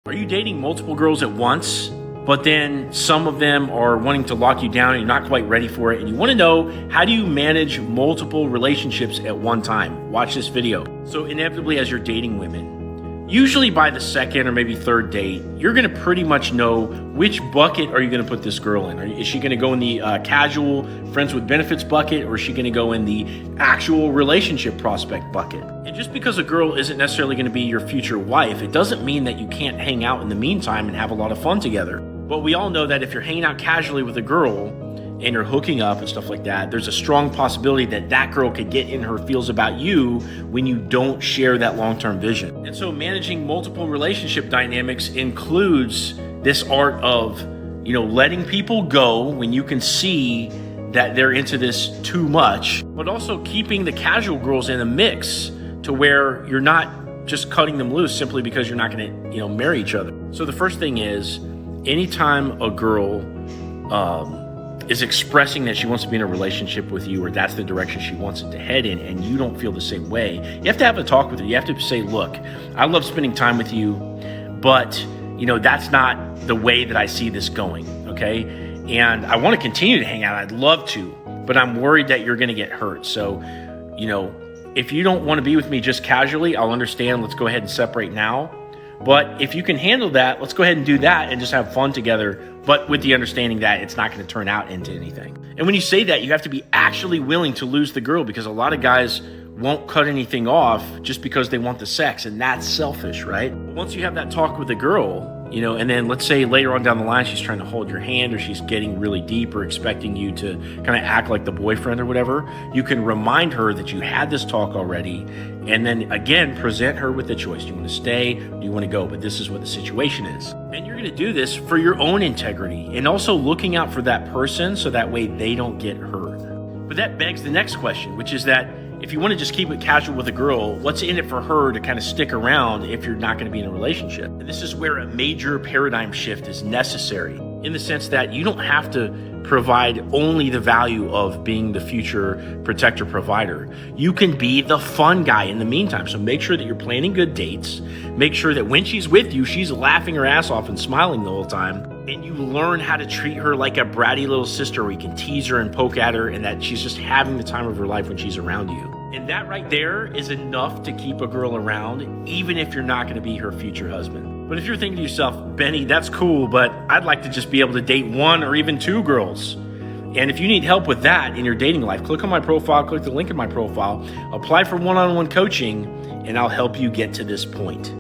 Are you dating multiple girls at once, but then some of them are wanting to lock you down and you're not quite ready for it, and you want to know, how do you manage multiple relationships at one time? Watch this video. So inevitably, as you're dating women, usually by the second or maybe third date, you're going to pretty much know which bucket are you going to put this girl in. Is she going to go in the casual friends with benefits bucket, or is she going to go in the actual relationship prospect bucket? And just because a girl isn't necessarily going to be your future wife, it doesn't mean that you can't hang out in the meantime and have a lot of fun together. But we all know that if you're hanging out casually with a girl and you're hooking up and stuff like that, there's a strong possibility that that girl could get in her feels about you when you don't share that long-term vision. And so managing multiple relationship dynamics includes this art of, letting people go when you can see that they're into this too much, but also keeping the casual girls in the mix to where you're not just cutting them loose simply because you're not going to, marry each other. So the first thing is, anytime a girl is expressing that she wants to be in a relationship with you, or that's the direction she wants it to head in, and you don't feel the same way, you have to have a talk with her. You have to say, look, I love spending time with you, but that's not the way that I see this going, okay? And I want to continue to hang out. I'd love to, but I'm worried that you're going to get hurt. So, if you don't want to be with me just casually, I'll understand. Let's go ahead and separate now. But if you can handle that, let's go ahead and do that and just have fun together, but with the understanding that it's not going to turn out into anything. And when you say that, you have to be actually willing to lose the girl, because a lot of guys won't cut anything off just because they want the sex, and that's selfish, right? Once you have that talk with the girl, and then let's say later on down the line, she's trying to hold your hand, or she's getting really deep, or expecting you to kind of act like the boyfriend or whatever, you can remind her that you had this talk already, and then again, present her with the choice. Do you want to stay? Or do you want to go? But this is what the situation is. And you're going to do this for your own integrity, and also looking out for that person so that way they don't get hurt. But that begs the next question, which is that if you want to just keep it casual with a girl, what's in it for her to kind of stick around if you're not going to be in a relationship? And this is where a major paradigm shift is necessary, in the sense that you don't have to provide only the value of being the future protector provider. You can be the fun guy in the meantime. So make sure that you're planning good dates. Make sure that when she's with you, she's laughing her ass off and smiling the whole time. And you learn how to treat her like a bratty little sister, where you can tease her and poke at her, and that she's just having the time of her life when she's around you. And that right there is enough to keep a girl around, even if you're not going to be her future husband. But if you're thinking to yourself, Benny, that's cool, but I'd like to just be able to date one or even two girls. And if you need help with that in your dating life, click on my profile, click the link in my profile, apply for one-on-one coaching, and I'll help you get to this point.